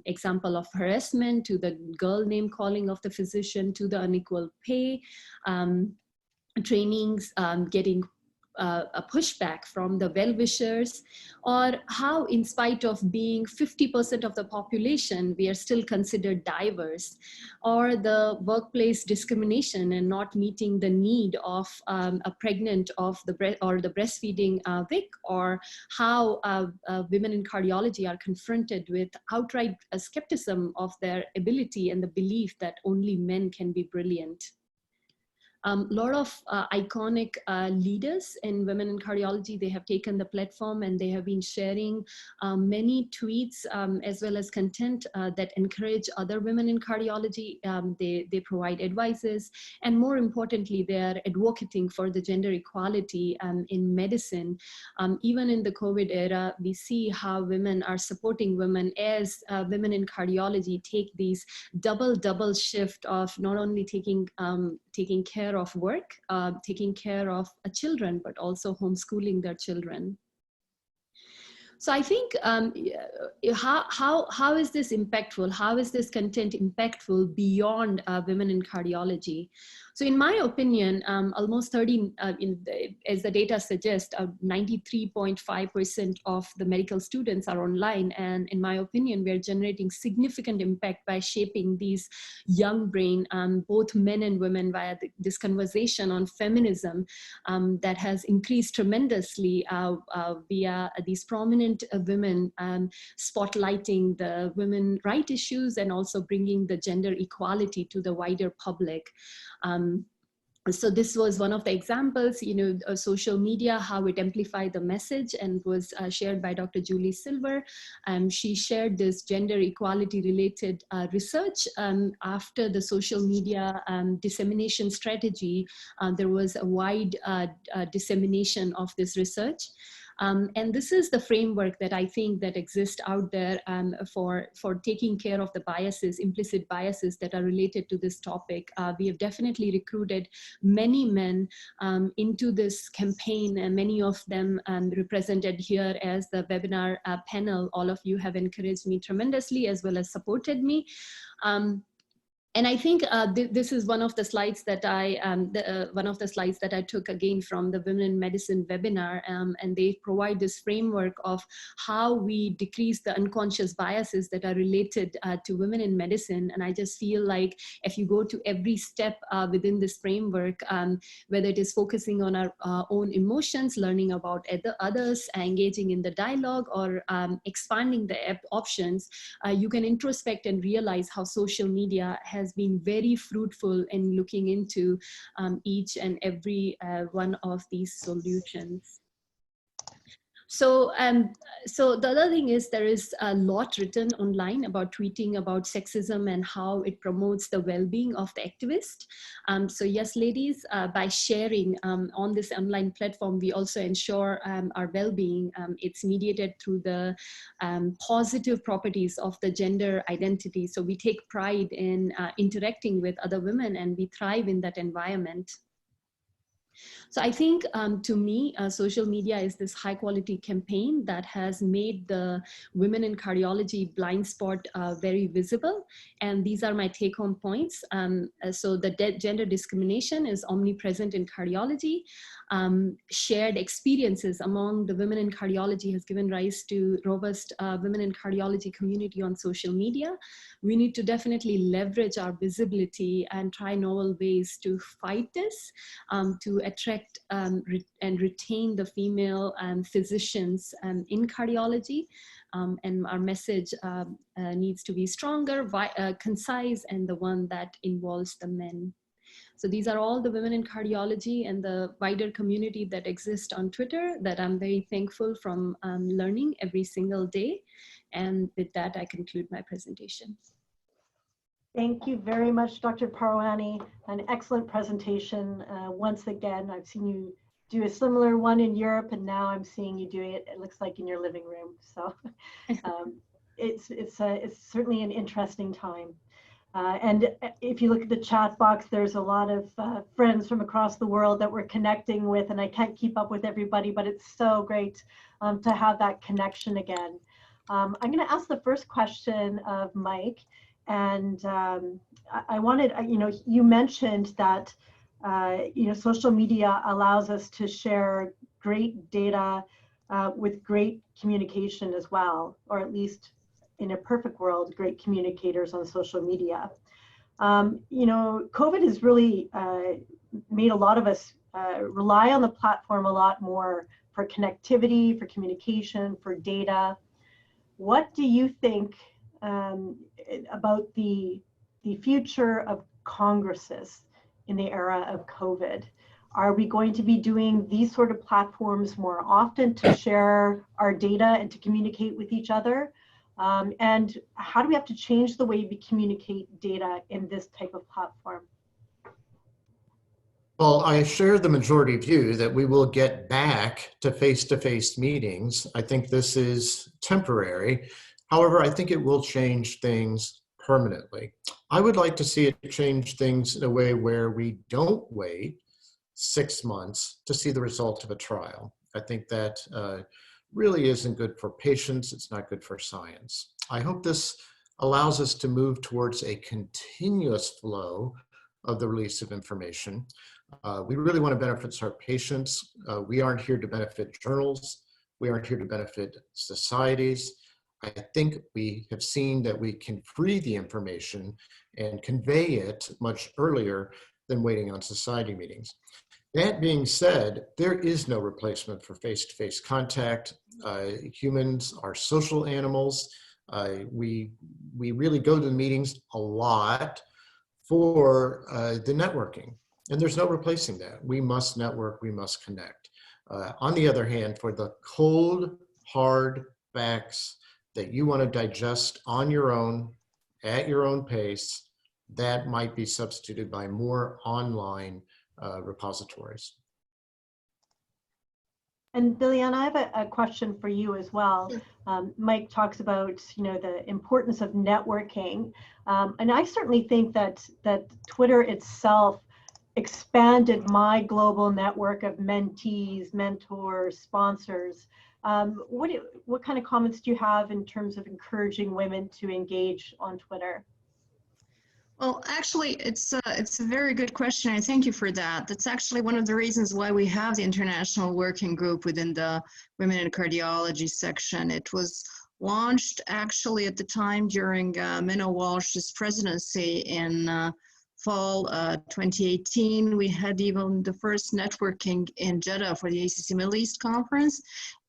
example of harassment to the girl name calling of the physician to the unequal pay, trainings, getting a pushback from the well-wishers, or how in spite of being 50% of the population, we are still considered diverse, or the workplace discrimination and not meeting the need of a pregnant or the breastfeeding WIC, or how women in cardiology are confronted with outright skepticism of their ability and the belief that only men can be brilliant. A lot of iconic leaders in women in cardiology, they have taken the platform and they have been sharing many tweets as well as content that encourage other women in cardiology. They provide advices, and more importantly, they are advocating for the gender equality in medicine. Even in the COVID era, we see how women are supporting women as women in cardiology take these double shift of not only taking care of work, taking care of children, but also homeschooling their children. So I think how is this impactful? How is this content impactful beyond women in cardiology? So in my opinion, almost as the data suggests, 93.5% of the medical students are online. And in my opinion, we're generating significant impact by shaping these young brain, both men and women, via this conversation on feminism that has increased tremendously via these prominent women spotlighting the women rights issues and also bringing the gender equality to the wider public. So this was one of the examples, social media, how it amplified the message, and was shared by Dr. Julie Silver. She shared this gender equality related research. After the social media dissemination strategy, there was a wide dissemination of this research. And this is the framework that I think that exists out there for taking care of the biases, implicit biases that are related to this topic. We have definitely recruited many men into this campaign, and many of them represented here as the webinar panel. All of you have encouraged me tremendously as well as supported me. And I think this is one of the slides that I took again from the Women in Medicine webinar, and they provide this framework of how we decrease the unconscious biases that are related to women in medicine. And I just feel like if you go to every step within this framework, whether it is focusing on our own emotions, learning about others, engaging in the dialogue, or expanding the options, you can introspect and realize how social media has been very fruitful in looking into each and every one of these solutions. So, so the other thing is there is a lot written online about tweeting about sexism and how it promotes the well-being of the activist. So yes, ladies, by sharing on this online platform, we also ensure our well-being. It's mediated through the positive properties of the gender identity. So we take pride in interacting with other women, and we thrive in that environment. So I think to me, social media is this high quality campaign that has made the women in cardiology blind spot very visible. And these are my take home points. So the gender discrimination is omnipresent in cardiology. Shared experiences among the women in cardiology has given rise to robust women in cardiology community on social media. We need to definitely leverage our visibility and try novel ways to fight this, to attract and retain the female physicians in cardiology. And our message needs to be stronger, concise, and the one that involves the men. So these are all the women in cardiology and the wider community that exists on Twitter that I'm very thankful from learning every single day. And with that, I conclude my presentation. Thank you very much, Dr. Parwani. An excellent presentation. Once again, I've seen you do a similar one in Europe, and now I'm seeing you doing it, it looks like in your living room. So it's certainly an interesting time. And if you look at the chat box, there's a lot of friends from across the world that we're connecting with, and I can't keep up with everybody, but it's so great to have that connection again. I'm going to ask the first question of Mike. And I wanted, you mentioned that, social media allows us to share great data with great communication as well, or at least in a perfect world, great communicators on social media. COVID has really made a lot of us rely on the platform a lot more for connectivity, for communication, for data. What do you think about the future of congresses in the era of COVID? Are we going to be doing these sort of platforms more often to share our data and to communicate with each other? And how do we have to change the way we communicate data in this type of platform? Well, I share the majority view that we will get back to face-to-face meetings. I think this is temporary. However, I think it will change things permanently. I would like to see it change things in a way where we don't wait 6 months to see the result of a trial. I think that really isn't good for patients. It's not good for science. I hope this allows us to move towards a continuous flow of the release of information. We really want to benefit our patients. We aren't here to benefit journals. We aren't here to benefit societies. I think we have seen that we can free the information and convey it much earlier than waiting on society meetings. That being said, there is no replacement for face-to-face contact. Humans are social animals. We really go to the meetings a lot for the networking, and there's no replacing that. We must network, we must connect. On the other hand, for the cold, hard facts that you want to digest on your own, at your own pace, that might be substituted by more online repositories. And Biljana, I have a question for you as well. Sure. Mike talks about, the importance of networking, and I certainly think that Twitter itself expanded my global network of mentees, mentors, sponsors. What kind of comments do you have in terms of encouraging women to engage on Twitter? Well, actually, it's a very good question. I thank you for that. That's actually one of the reasons why we have the International Working Group within the Women in Cardiology section. It was launched actually at the time during Minna Walsh's presidency in fall 2018. We had even the first networking in Jeddah for the ACC Middle East conference.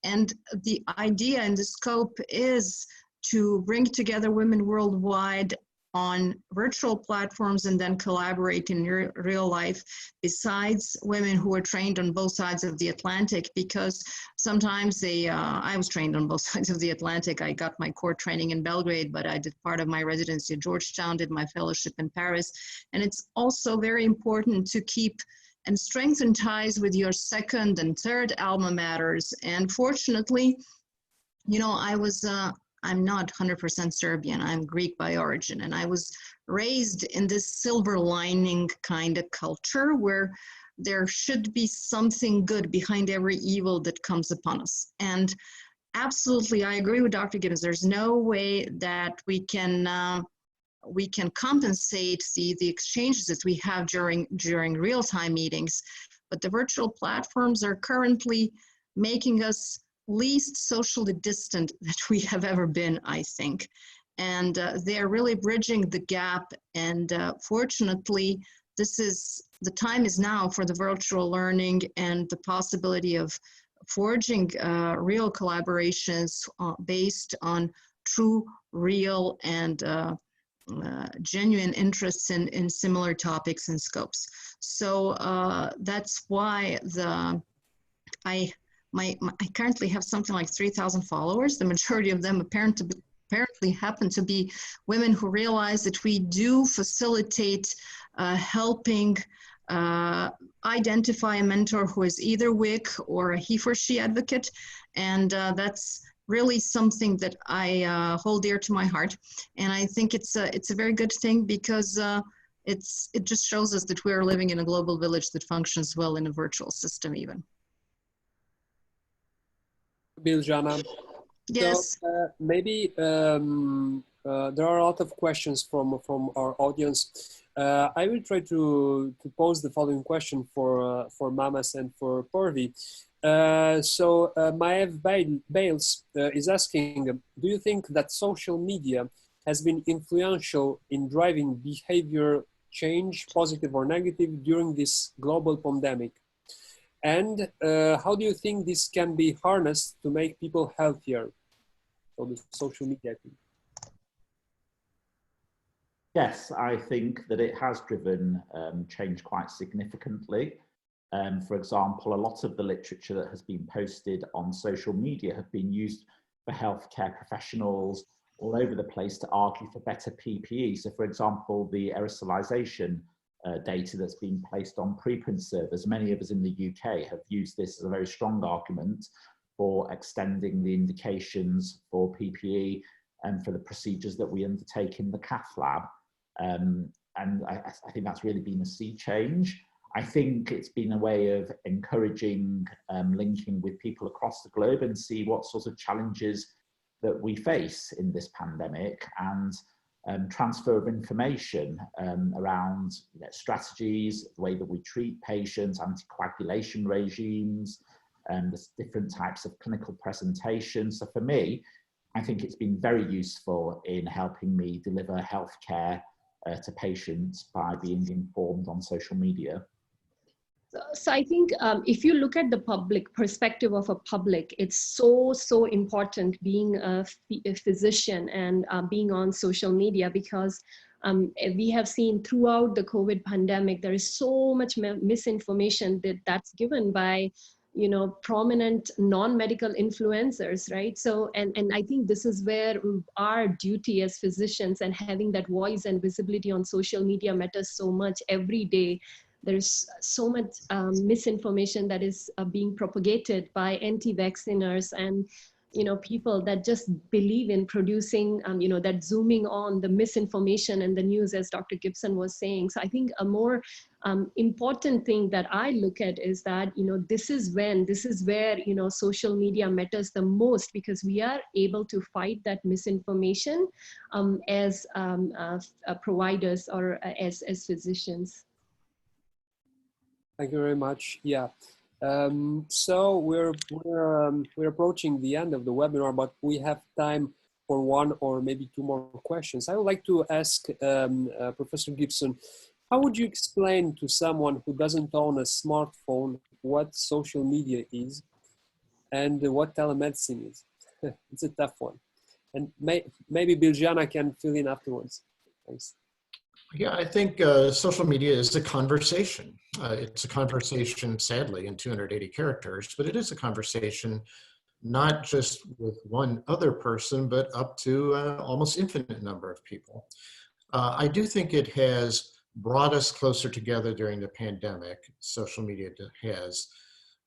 And the idea and the scope is to bring together women worldwide on virtual platforms and then collaborate in real life, besides women who are trained on both sides of the Atlantic, because sometimes I was trained on both sides of the Atlantic. I got my core training in Belgrade, but I did part of my residency at Georgetown, did my fellowship in Paris. And it's also very important to keep and strengthen ties with your second and third alma maters. And fortunately, I'm not 100% Serbian, I'm Greek by origin, and I was raised in this silver lining kind of culture where there should be something good behind every evil that comes upon us. And absolutely, I agree with Dr. Gibbons. There's no way that we can compensate the exchanges that we have during real-time meetings, but the virtual platforms are currently making us least socially distant that we have ever been, I think. And they're really bridging the gap. And fortunately, the time is now for the virtual learning and the possibility of forging real collaborations based on true, real, and genuine interests in similar topics and scopes. So that's why I currently have something like 3,000 followers. The majority of them apparently happen to be women who realize that we do facilitate helping identify a mentor who is either WIC or a he for she advocate. And that's really something that I hold dear to my heart. And I think it's a very good thing, because it just shows us that we're living in a global village that functions well in a virtual system even. Biljana. Yes. So, maybe there are a lot of questions from our audience. I will try to pose the following question for Mamas and for Purvi. So Maev Bales is asking, do you think that social media has been influential in driving behavior change, positive or negative, during this global pandemic? And how do you think this can be harnessed to make people healthier? So the social media thing. Yes, I think that it has driven change quite significantly. For example, a lot of the literature that has been posted on social media have been used for healthcare professionals all over the place to argue for better PPE. So for example, the aerosolization data that's been placed on preprint servers, many of us in the UK have used this as a very strong argument for extending the indications for PPE and for the procedures that we undertake in the cath lab. And I think that's really been a sea change. I think it's been a way of encouraging linking with people across the globe and see what sorts of challenges that we face in this pandemic, and transfer of information around strategies, the way that we treat patients, anticoagulation regimes, and the different types of clinical presentations. So for me, I think it's been very useful in helping me deliver healthcare to patients by being informed on social media. So I think if you look at the public perspective of a public, it's so important being a physician and being on social media, because we have seen throughout the COVID pandemic, there is so much misinformation that's given by, you know, prominent non-medical influencers, right? So, and I think this is where our duty as physicians and having that voice and visibility on social media matters so much. Every day there's so much misinformation that is being propagated by anti-vacciners and, you know, people that just believe in producing, you know, that zooming on the misinformation and the news, as Dr. Gibson was saying. So I think a more important thing that I look at is that, you know, this is where, you know, social media matters the most, because we are able to fight that misinformation as providers or as physicians. Thank you very much. Yeah. So we're approaching the end of the webinar, but we have time for one or maybe two more questions. I would like to ask Professor Gibson, how would you explain to someone who doesn't own a smartphone what social media is and what telemedicine is? It's a tough one. And maybe Biljana can fill in afterwards. Thanks. Yeah, I think social media is a conversation. It's a conversation, sadly, in 280 characters, but it is a conversation not just with one other person, but up to almost infinite number of people. I do think it has brought us closer together during the pandemic, social media has,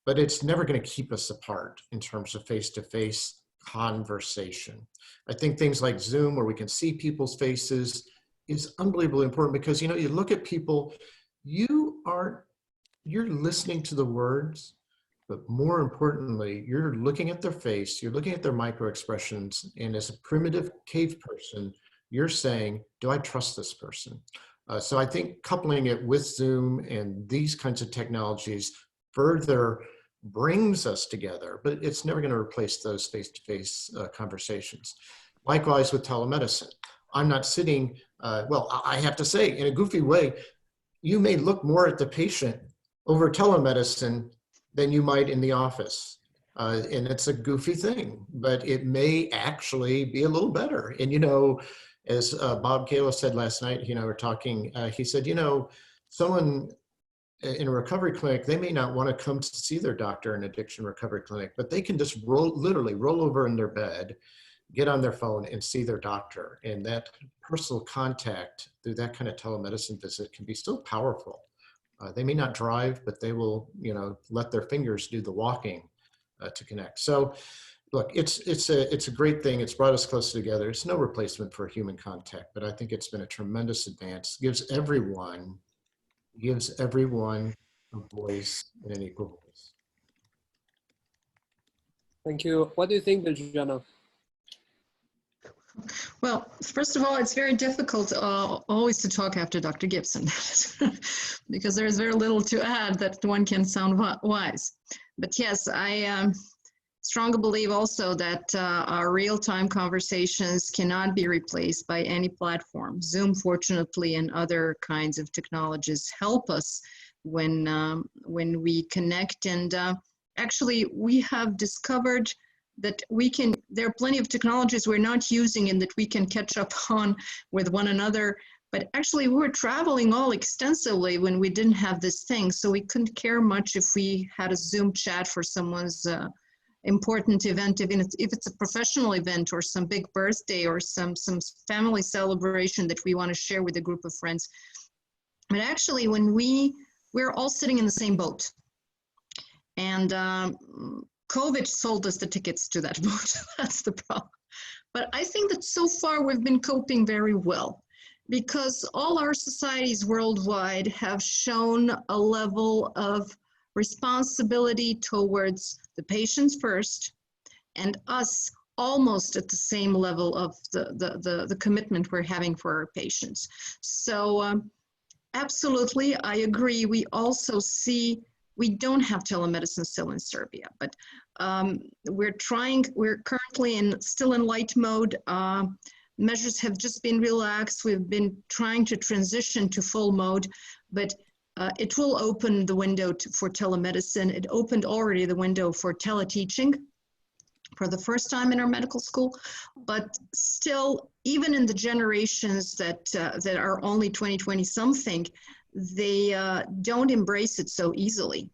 but it's never going to keep us apart in terms of face-to-face conversation. I think things like Zoom, where we can see people's faces, is unbelievably important, because, you know, you look at people, you're listening to the words, but more importantly, you're looking at their face, you're looking at their micro expressions, and as a primitive cave person, you're saying, do I trust this person? So I think coupling it with Zoom and these kinds of technologies further brings us together, but it's never going to replace those face-to-face conversations. Likewise with telemedicine. I'm not sitting, well, I have to say, in a goofy way, you may look more at the patient over telemedicine than you might in the office. And it's a goofy thing, but it may actually be a little better. And, you know, as Bob Kayla said last night, he and I were talking, he said, you know, someone in a recovery clinic, they may not want to come to see their doctor in an addiction recovery clinic, but they can just literally roll over in their bed, get on their phone and see their doctor. And that personal contact through that kind of telemedicine visit can be so powerful. They may not drive, but they will, you know, let their fingers do the walking to connect. So look, it's a great thing. It's brought us closer together. It's no replacement for human contact, but I think it's been a tremendous advance. Gives everyone a voice and an equal voice. Thank you. What do you think, Biljana? Well, first of all, it's very difficult always to talk after Dr. Gibson because there is very little to add that one can sound wise. But yes, I strongly believe also that our real-time conversations cannot be replaced by any platform. Zoom, fortunately, and other kinds of technologies help us when we connect. And actually, we have discovered that there are plenty of technologies we're not using and that we can catch up on with one another. But actually we were traveling all extensively when we didn't have this thing. So we couldn't care much if we had a Zoom chat for someone's important event, even if it's a professional event or some big birthday or some family celebration that we want to share with a group of friends. But actually when we're all sitting in the same boat, and COVID sold us the tickets to that boat. That's the problem. But I think that so far we've been coping very well, because all our societies worldwide have shown a level of responsibility towards the patients first, and us almost at the same level of the commitment we're having for our patients. So absolutely, I agree. We also see, we don't have telemedicine still in Serbia, but we're currently still in light mode. Measures have just been relaxed. We've been trying to transition to full mode, but it will open the window for telemedicine. It opened already the window for teleteaching for the first time in our medical school, but still, even in the generations that are only 20 something, they don't embrace it so easily.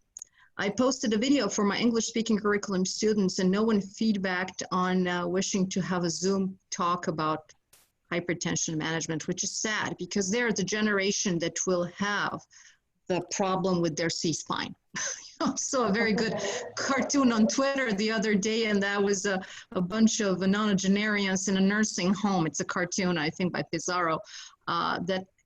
I posted a video for my English speaking curriculum students, and no one feedbacked on wishing to have a Zoom talk about hypertension management, which is sad because they're the generation that will have the problem with their C-spine. I saw a very good cartoon on Twitter the other day, and that was a bunch of nonagenarians in a nursing home. It's a cartoon, I think, by Pizarro,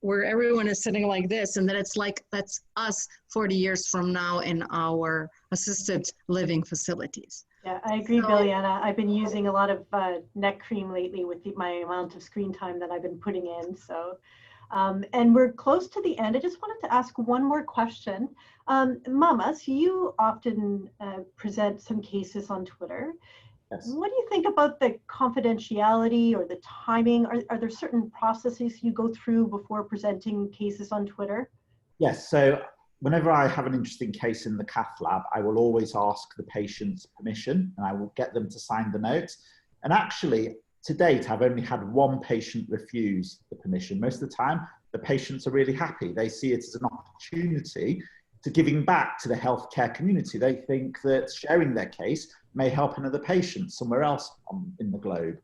where everyone is sitting like this, and then it's like, that's us 40 years from now in our assisted living facilities. Yeah, I agree, Biljana. I've been using a lot of neck cream lately with my amount of screen time that I've been putting in. So, and we're close to the end. I just wanted to ask one more question. Mamas, you often present some cases on Twitter. Yes. What do you think about the confidentiality or the timing? Are there certain processes you go through before presenting cases on Twitter? Yes, so whenever I have an interesting case in the cath lab, I will always ask the patient's permission, and I will get them to sign the note. And actually, to date, I've only had one patient refuse the permission. Most of the time, the patients are really happy. They see it as an opportunity to giving back to the healthcare community. They think that sharing their case may help another patient somewhere else in the globe.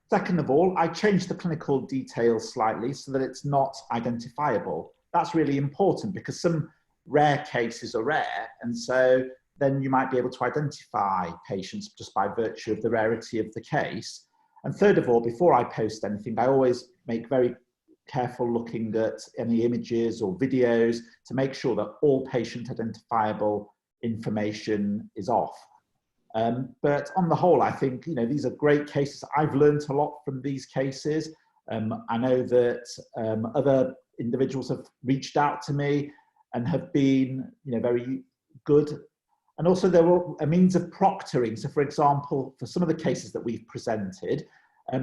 Second of all, I changed the clinical details slightly so that it's not identifiable. That's really important because some rare cases are rare, and so then you might be able to identify patients just by virtue of the rarity of the case. And third of all, before I post anything, I always make very careful looking at any images or videos to make sure that all patient identifiable information is off. But on the whole, I think, you know, these are great cases. I've learned a lot from these cases. I know that other individuals have reached out to me and have been, you know, very good. And also there were a means of proctoring. So for example, for some of the cases that we've presented,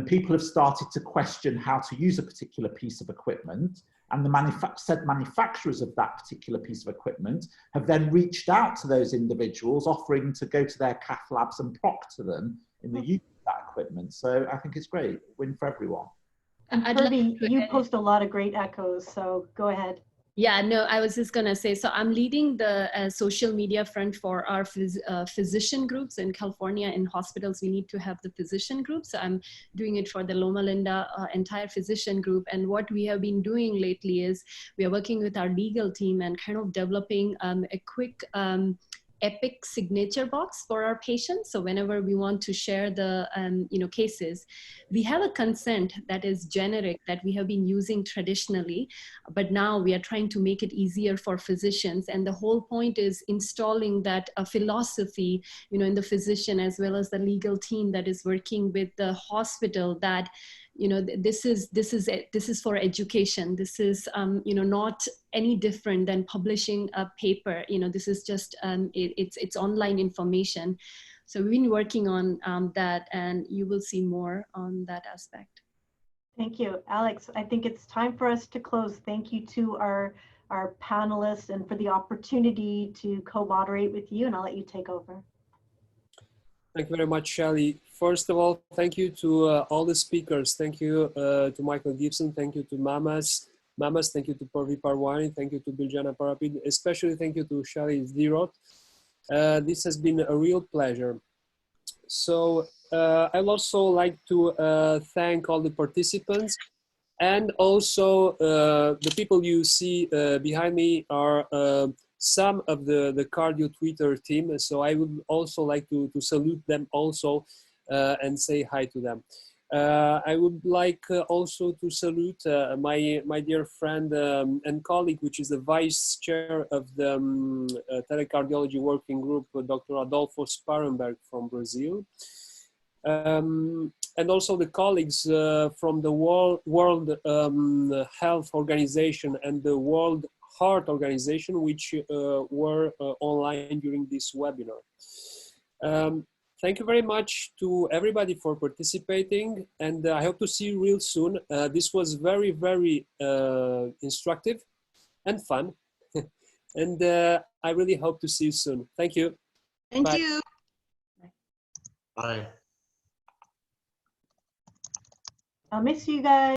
people have started to question how to use a particular piece of equipment, and the said manufacturers of that particular piece of equipment have then reached out to those individuals, offering to go to their cath labs and proctor them in the use of that equipment. So I think it's great, win for everyone. And Purvi, you post a lot of great echoes, so go ahead. Yeah, no, I was just going to say, so I'm leading the social media front for our physician groups in California. In hospitals, we need to have the physician group. So I'm doing it for the Loma Linda entire physician group. And what we have been doing lately is we are working with our legal team and kind of developing a quick epic signature box for our patients. So whenever we want to share the cases, we have a consent that is generic that we have been using traditionally, but now we are trying to make it easier for physicians. And the whole point is installing that philosophy, you know, in the physician as well as the legal team that is working with the hospital, that you know, this is for education. This is, not any different than publishing a paper. You know, this is just, it's online information. So we've been working on that, and you will see more on that aspect. Thank you, Alex. I think it's time for us to close. Thank you to our panelists and for the opportunity to co-moderate with you, and I'll let you take over. Thank you very much, Shelley. First of all, thank you to all the speakers. Thank you to Michael Gibson. Thank you to Mamas. Mamas, thank you to Purvi Parwani, thank you to Biljana PARAPID, especially thank you to Shelley Zieroth. This has been a real pleasure. So I'd also like to thank all the participants, and also the people you see behind me are some of the cardio Twitter team. So I would also like to salute them also and say hi to them. I would like also to salute my dear friend and colleague, which is the vice chair of the Tele-Cardiology Working Group, Dr. Adolfo Sparenberg from Brazil. And also the colleagues from the World Health Organization and the World Heart Organization, which were online during this webinar. Thank you very much to everybody for participating, and I hope to see you real soon. This was very, very instructive and fun, and I really hope to see you soon. Thank you. Thank Bye. you. Bye. I'll miss you guys.